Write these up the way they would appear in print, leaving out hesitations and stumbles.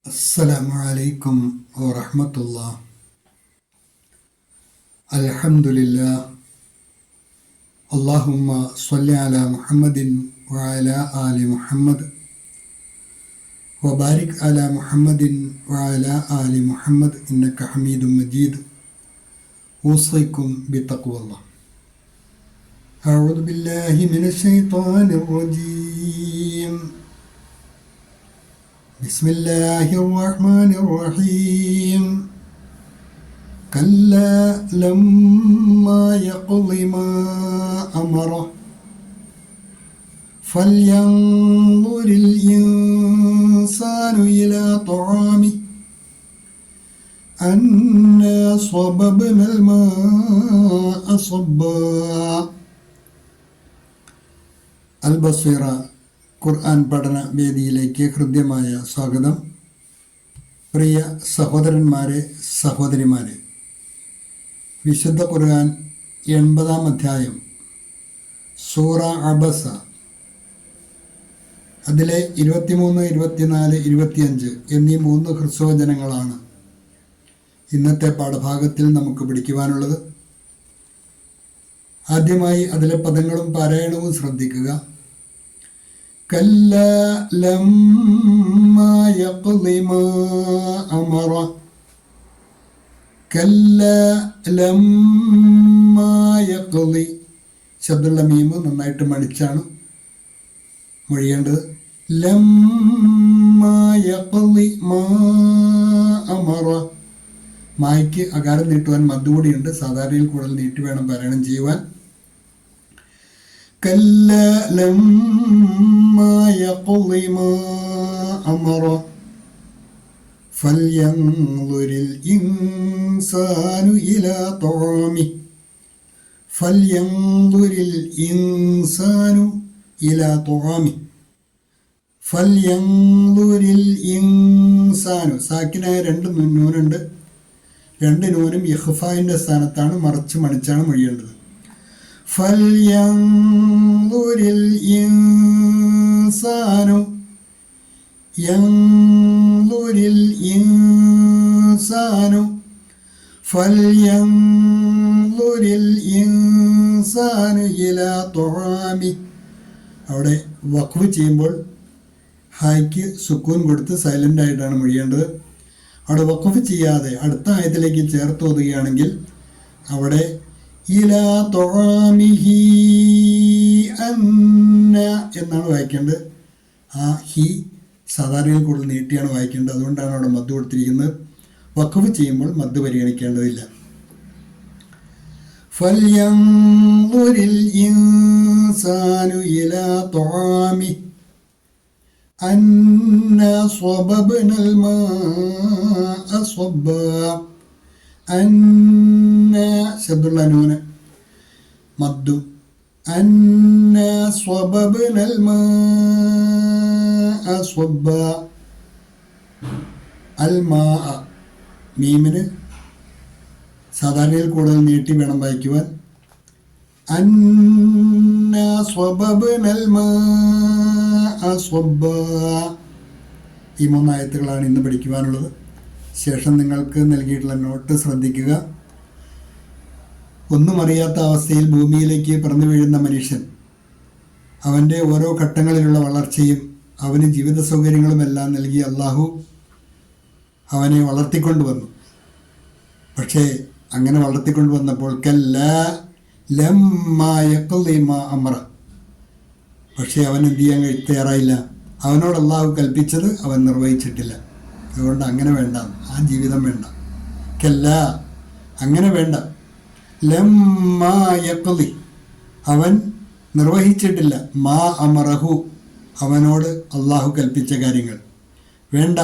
السلام عليكم ورحمة الله. الحمد لله. اللهم صل على محمد وعلى آل محمد وبارك على محمد وعلى آل محمد إنك حميد مجيد. أوصيكم بتقوى الله. أعوذ بالله من الشيطان الرجيم. بسم الله الرحمن الرحيم. كلا لما يقض ما أمره فلينظر الإنسان إلى طعامه أنا صببنا الماء صبا. البصير ഖുർആൻ പഠന വേദിയിലേക്ക് ഹൃദ്യമായ സ്വാഗതം. പ്രിയ സഹോദരന്മാരെ, സഹോദരിമാരെ, വിശുദ്ധ ഖുർആൻ 80-ാം അധ്യായം സൂറ അബസ, അതിലെ 23, 24, 25 എന്നീ 3 ഹ്രസ്വവചനങ്ങളാണ് ഇന്നത്തെ പാഠഭാഗത്തിൽ നമുക്ക് പഠിക്കുവാനുള്ളത്. ആദ്യമായി അതിലെ പദങ്ങളും പാരായണവും ശ്രദ്ധിക്കുക. كلا لما يقض ما أمره. كلا لما يقض. ശബ്ദമുള്ള മീമ് നന്നായിട്ട് മടിച്ചാണ് മൊഴിയേണ്ടത്. ലമ്മാ യഖ്ളി മാ അമറ. മായ്ക്ക് അകാരം നീട്ടുവാൻ മദ്ദുകൂടിയുണ്ട്. സാധാരണയിൽ കൂടുതൽ നീട്ടി വേണം പാരായണം ചെയ്യുവാൻ. كلا لما يقض ما أمره فلينظر الإنسان إلى طعامه. فلينظر الإنسان إلى طعامه. فلينظر الإنسان. സാക്കിനായ 2 നൂനുണ്ട്. 2 നൂനും ഇഖ്ഫായിൻ്റെ സ്ഥാനത്താണ്, മറച്ച് മണിച്ചാണ് മൊഴിയേണ്ടത്. فلينظر الإنسان. ينظر الإنسان. فلينظر الإنسان إلى طعامه. അവിടെ വഖഫ് ചെയ്യുമ്പോൾ ഹായ്ക്ക് സുക്കൂൻ കൊടുത്ത് സൈലൻ്റ് ആയിട്ടാണ് മൊഴിയേണ്ടത്. അവിടെ വഖഫ് ചെയ്യാതെ അടുത്ത ആയത്തിലേക്ക് ചേർത്ത് ഓതുകയാണെങ്കിൽ അവിടെ ഇലാ തൊആമിഹി അന്ന എന്നാണ് വായിക്കേണ്ടത്. ആ ഹി സാധാരണയിൽ കൂടുതൽ നീട്ടിയാണ് വായിക്കേണ്ടത്. അതുകൊണ്ടാണ് അവിടെ മദ്ദ് കൊടുത്തിരിക്കുന്നത്. വഖഫ് ചെയ്യുമ്പോൾ മദ്ദ് പരിഗണിക്കേണ്ടതില്ല. ഫൽയൻദുരിൽ ഇൻസാനു ഇലാ തൊആമിഹി അന്നാ സ്വബബ്നൽ മാഅ സ്വബ്ബാ. അന്ന ശബ്ദുള്ള നൂന് മദ്ദു. അന്ന സ്വബബ്നൽ മാഅ സ്വബ്ബാ. അൽ മാഅ മീമിന് സാധാരണയിൽ കൂടുതൽ നീട്ടി വേണം വായിക്കുവാൻ. അന്ന സ്വബബ്നൽ മാഅ സ്വബ്ബാ. ഈ 3 ആയത്തുകളാണ് ഇന്ന് പഠിക്കുവാനുള്ളത്. ശേഷം നിങ്ങൾക്ക് നൽകിയിട്ടുള്ള നോട്ട് ശ്രദ്ധിക്കുക. ഒന്നും അറിയാത്ത അവസ്ഥയിൽ ഭൂമിയിലേക്ക് പറന്നു വീഴുന്ന മനുഷ്യൻ, അവൻ്റെ ഓരോ ഘട്ടങ്ങളിലുള്ള വളർച്ചയും അവന് ജീവിത സൗകര്യങ്ങളുമെല്ലാം നൽകി അള്ളാഹു അവനെ വളർത്തിക്കൊണ്ടുവന്നു. പക്ഷേ അങ്ങനെ വളർത്തിക്കൊണ്ടുവന്നപ്പോൾ കല്ലാ ലമ്മാ യഖ്ളി മാ അമറ. പക്ഷേ അവൻ എന്ത് ചെയ്യാൻ തയ്യാറായില്ല. അവനോട് അള്ളാഹു കൽപ്പിച്ചത് അവൻ നിർവഹിച്ചിട്ടില്ല. അതുകൊണ്ട് അങ്ങനെ വേണ്ട, ആ ജീവിതം വേണ്ട. കല്ല അങ്ങനെ വേണ്ട. ലമ്മാ യഖ്ളി അവൻ നിർവഹിച്ചിട്ടില്ല. മാ അമറഹു അവനോട് അള്ളാഹു കൽപ്പിച്ച കാര്യങ്ങൾ വേണ്ട.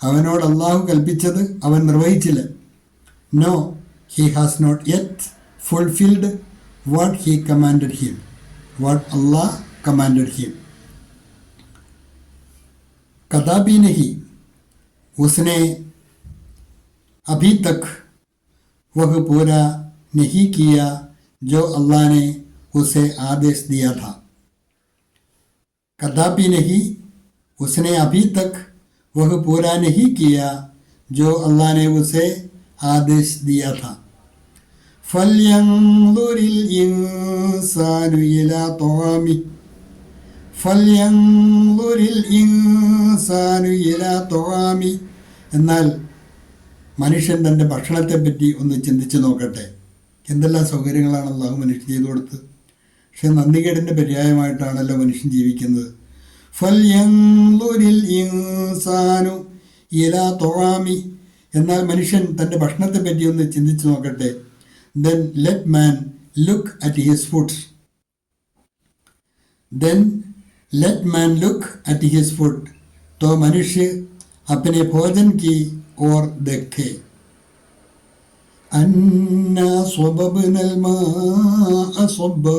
അവനോട് അള്ളാഹു കൽപ്പിച്ചത് അവൻ നിർവഹിച്ചില്ല. No, he has not yet fulfilled what he commanded him, what Allah commanded him. कदाबी नहीं, उसने अभी तक वह पूरा नहीं किया जो अल्लाह ने उसे आदेश दिया था. कदाबी नहीं, उसने अभी तक वह पूरा नहीं किया जो अल्लाह ने उसे आदेश दिया था। फल्यंजुरिल इंसानु इला तआमि ഫല്യൻളുരിൽ ഇൻസാനു ഇലാ തആമി. എന്നാൽ മനുഷ്യൻ തൻ്റെ ഭക്ഷണത്തെപ്പറ്റി ഒന്ന് ചിന്തിച്ച് നോക്കട്ടെ. എന്തെല്ലാം സൗകര്യങ്ങളാണ് അള്ളാഹു മനുഷ്യൻ ചെയ്തു കൊടുത്തത്. പക്ഷെ നന്ദികേടിൻ്റെ പര്യായമായിട്ടാണല്ലോ മനുഷ്യൻ ജീവിക്കുന്നത്. ഫല്യൻളുരിൽ ഇൻസാനു ഇലാ തആമി. എന്നാൽ മനുഷ്യൻ തൻ്റെ ഭക്ഷണത്തെപ്പറ്റി ഒന്ന് ചിന്തിച്ച് നോക്കട്ടെ. Then let man look at his food. Let man look at his food. तो मनुष्य अपने भोजन की ओर देखे. अन्ना स्वबबनल माअ स्वब्बा.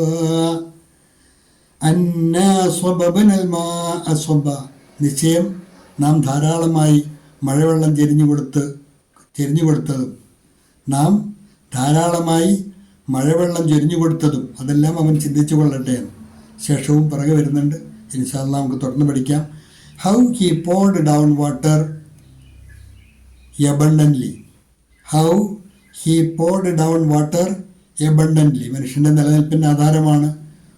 अन्ना स्वबबनल माअ स्वब्बा. നിശ്ചയം നാം ധാരാളമായി മഴവെള്ളം ചെരിഞ്ഞു കൊടുത്തതും നാം ധാരാളമായി മഴവെള്ളം ചൊരിഞ്ഞു കൊടുത്തതും അതെല്ലാം അവൻ ചിന്തിച്ചു കൊള്ളട്ടെ. ശേഷവും പിറകെ വരുന്നുണ്ട്. ഇൻഷാ അല്ലാഹ് നമുക്ക് തുടർന്ന് പഠിക്കാം. How he poured down water abundantly. How he poured down water abundantly. മനുഷ്യൻ്റെ നിലനിൽപ്പിൻ്റെ ആധാരമാണ്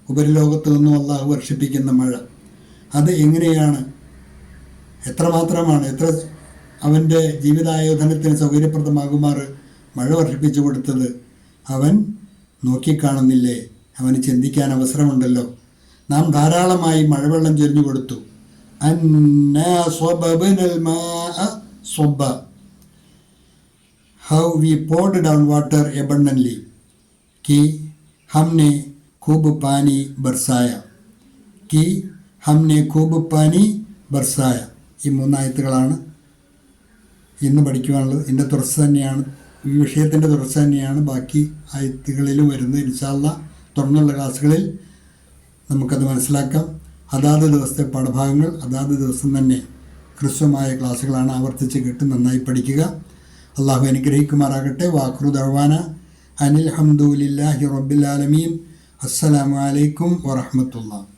ഉപരിലോകത്ത് നിന്നും അല്ലാഹു വർഷിപ്പിക്കുന്ന മഴ. അത് എങ്ങനെയാണ്, എത്രമാത്രമാണ്, എത്ര അവൻ്റെ ജീവിതായോധനത്തിന് സൗകര്യപ്രദമാകുമാറ് മഴ വർഷിപ്പിച്ചു കൊടുത്തത് അവൻ നോക്കിക്കാണുന്നില്ലേ? അവന് ചിന്തിക്കാൻ അവസരമുണ്ടല്ലോ. നാം ധാരാളമായി മഴവെള്ളം ചൊരിഞ്ഞു കൊടുത്തു. അന്നാ സ്വബബനൽ മാഅ സ്വബ്ബ. How we poured down water abundantly कि हमने खूब पानी बरसाया. कि हमने खूब पानी बरसाया. ഈ മൂന്നായത്തുകളാണ് ഇന്ന് പഠിക്കുവാനുള്ളത്. ഇതിൻ്റെ തുടർച്ച തന്നെയാണ്, ഈ വിഷയത്തിൻ്റെ തുടർച്ച തന്നെയാണ് ബാക്കി ആയത്തുകളിലും വരുന്നത്. ഇൻഷാ അല്ലാഹ് തുടർന്നുള്ള ക്ലാസ്സുകളിൽ നമുക്കത് മനസ്സിലാക്കാം. അതാത് ദിവസത്തെ പാഠഭാഗങ്ങൾ അതാത് ദിവസം തന്നെ ഹ്രസ്വമായ ക്ലാസ്സുകളാണ്. ആവർത്തിച്ച് കേട്ട് നന്നായി പഠിക്കുക. അള്ളാഹു അനുഗ്രഹിക്കുമാറാകട്ടെ. വാഖിറു ദഅ്വാന അനിൽ ഹംദുലില്ലാഹി റബ്ബിൽ ആലമീൻ. അസ്സലാമു അലൈക്കും വറഹ്മത്തുള്ളാഹി.